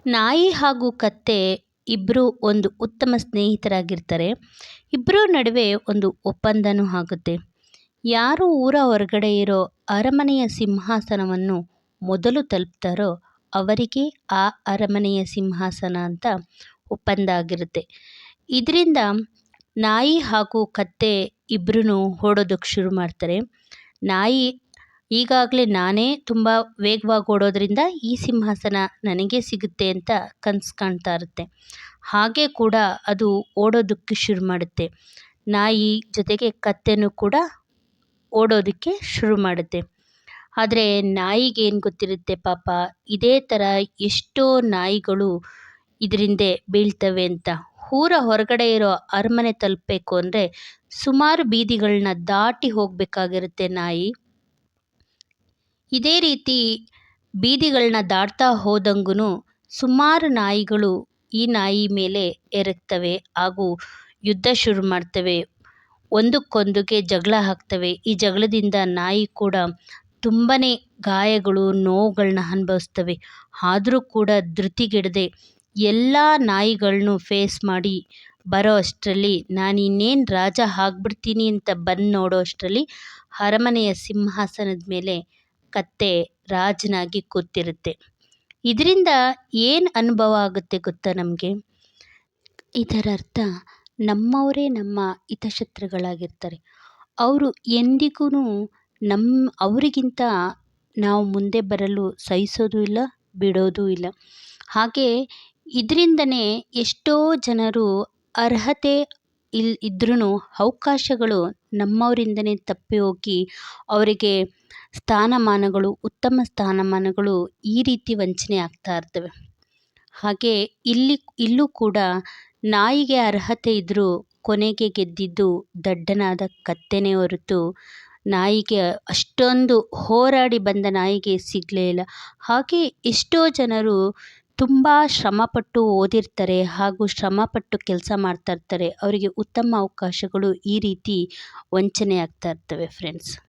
ನಾಯಿ ಹಾಗೂ ಕತ್ತೆ ಇಬ್ಬರು ಒಂದು ಉತ್ತಮ ಸ್ನೇಹಿತರಾಗಿರ್ತಾರೆ. ಇಬ್ಬರ ನಡುವೆ ಒಂದು ಒಪ್ಪಂದನೂ ಆಗುತ್ತೆ. ಯಾರು ಊರ ಹೊರಗಡೆ ಇರೋ ಅರಮನೆಯ ಸಿಂಹಾಸನವನ್ನು ಮೊದಲು ತಲುಪ್ತಾರೋ ಅವರಿಗೆ ಆ ಅರಮನೆಯ ಸಿಂಹಾಸನ ಅಂತ ಒಪ್ಪಂದ ಆಗಿರುತ್ತೆ. ಇದರಿಂದ ನಾಯಿ ಹಾಗೂ ಕತ್ತೆ ಇಬ್ಬರೂ ಓಡೋದಕ್ಕೆ ಶುರು ಮಾಡ್ತಾರೆ. ನಾಯಿ ಈಗಾಗಲೇ ನಾನೇ ತುಂಬ ವೇಗವಾಗಿ ಓಡೋದ್ರಿಂದ ಈ ಸಿಂಹಾಸನ ನನಗೆ ಸಿಗುತ್ತೆ ಅಂತ ಕನಸು ಕಾಣ್ತಾ ಇರುತ್ತೆ. ಹಾಗೆ ಕೂಡ ಅದು ಓಡೋದಕ್ಕೆ ಶುರು ಮಾಡುತ್ತೆ. ನಾಯಿ ಜೊತೆಗೆ ಕತ್ತೆನೂ ಕೂಡ ಓಡೋದಕ್ಕೆ ಶುರು ಮಾಡುತ್ತೆ. ಆದರೆ ನಾಯಿಗೆ ಏನು ಗೊತ್ತಿರುತ್ತೆ ಪಾಪ, ಇದೇ ಥರ ಎಷ್ಟೋ ನಾಯಿಗಳು ಇದರಿಂದ ಬೀಳ್ತವೆ ಅಂತ. ಊರ ಹೊರಗಡೆ ಇರೋ ಅರಮನೆ ತಲುಪಬೇಕು ಅಂದರೆ ಸುಮಾರು ಬೀದಿಗಳನ್ನ ದಾಟಿ ಹೋಗಬೇಕಾಗಿರುತ್ತೆ ನಾಯಿ. ಇದೇ ರೀತಿ ಬೀದಿಗಳನ್ನ ದಾಟ್ತಾ ಹೋದಂಗೂ ಸುಮಾರು ನಾಯಿಗಳು ಈ ನಾಯಿ ಮೇಲೆ ಎರಗ್ತವೆ ಹಾಗೂ ಯುದ್ಧ ಶುರು ಮಾಡ್ತವೆ. ಒಂದಕ್ಕೊಂದಕ್ಕೆ ಜಗಳ ಹಾಕ್ತವೆ. ಈ ಜಗಳದಿಂದ ನಾಯಿ ಕೂಡ ತುಂಬಾ ಗಾಯಗಳು, ನೋವುಗಳನ್ನ ಅನುಭವಿಸ್ತವೆ. ಆದರೂ ಕೂಡ ಧೃತಿಗೆಡದೆ ಎಲ್ಲ ನಾಯಿಗಳನ್ನೂ ಫೇಸ್ ಮಾಡಿ ಬರೋ ಅಷ್ಟರಲ್ಲಿ ನಾನು ಇನ್ನೇನು ರಾಜ ಆಗ್ಬಿಡ್ತೀನಿ ಅಂತ ಬಂದು ನೋಡೋ ಅಷ್ಟರಲ್ಲಿ ಅರಮನೆಯ ಸಿಂಹಾಸನದ ಮೇಲೆ ಕತ್ತೆ ರಾಜನಾಗಿ ಕೂತಿರುತ್ತೆ. ಇದರಿಂದ ಏನು ಅನುಭವ ಆಗುತ್ತೆ ಗೊತ್ತಾ ನಮಗೆ? ಇದರ ಅರ್ಥ ನಮ್ಮವರೇ ನಮ್ಮ ಹಿತಶತ್ರುಗಳಾಗಿರ್ತಾರೆ. ಅವರು ಎಂದಿಗೂ ಅವರಿಗಿಂತ ನಾವು ಮುಂದೆ ಬರಲು ಸಹಿಸೋದು ಇಲ್ಲ, ಬಿಡೋದು ಇಲ್ಲ. ಹಾಗೆ ಇದರಿಂದನೇ ಎಷ್ಟೋ ಜನರು ಅರ್ಹತೆ ಇದ್ರೂ ಅವಕಾಶಗಳು ನಮ್ಮವರಿಂದನೇ ತಪ್ಪಿ ಹೋಗಿ ಅವರಿಗೆ ಉತ್ತಮ ಸ್ಥಾನಮಾನಗಳು ಈ ರೀತಿ ವಂಚನೆ ಆಗ್ತಾ ಇರ್ತವೆ. ಹಾಗೆ ಇಲ್ಲೂ ಕೂಡ ನಾಯಿಗೆ ಅರ್ಹತೆ ಇದ್ದರೂ ಕೊನೆಗೆ ಗೆದ್ದಿದ್ದು ದಡ್ಡನಾದ ಕತ್ತೆನೇ ಹೊರತು ನಾಯಿಗೆ ಅಷ್ಟೊಂದು ಹೋರಾಡಿ ಬಂದ ನಾಯಿಗೆ ಸಿಗಲೇ ಇಲ್ಲ. ಹಾಗೆ ಎಷ್ಟೋ ಜನರು ತುಂಬ ಶ್ರಮಪಟ್ಟು ಓದಿರ್ತಾರೆ ಹಾಗೂ ಶ್ರಮಪಟ್ಟು ಕೆಲಸ ಮಾಡ್ತಾ ಇರ್ತಾರೆ. ಅವರಿಗೆ ಉತ್ತಮ ಅವಕಾಶಗಳು ಈ ರೀತಿ ವಂಚನೆ ಆಗ್ತಾ ಇರ್ತವೆ ಫ್ರೆಂಡ್ಸ್.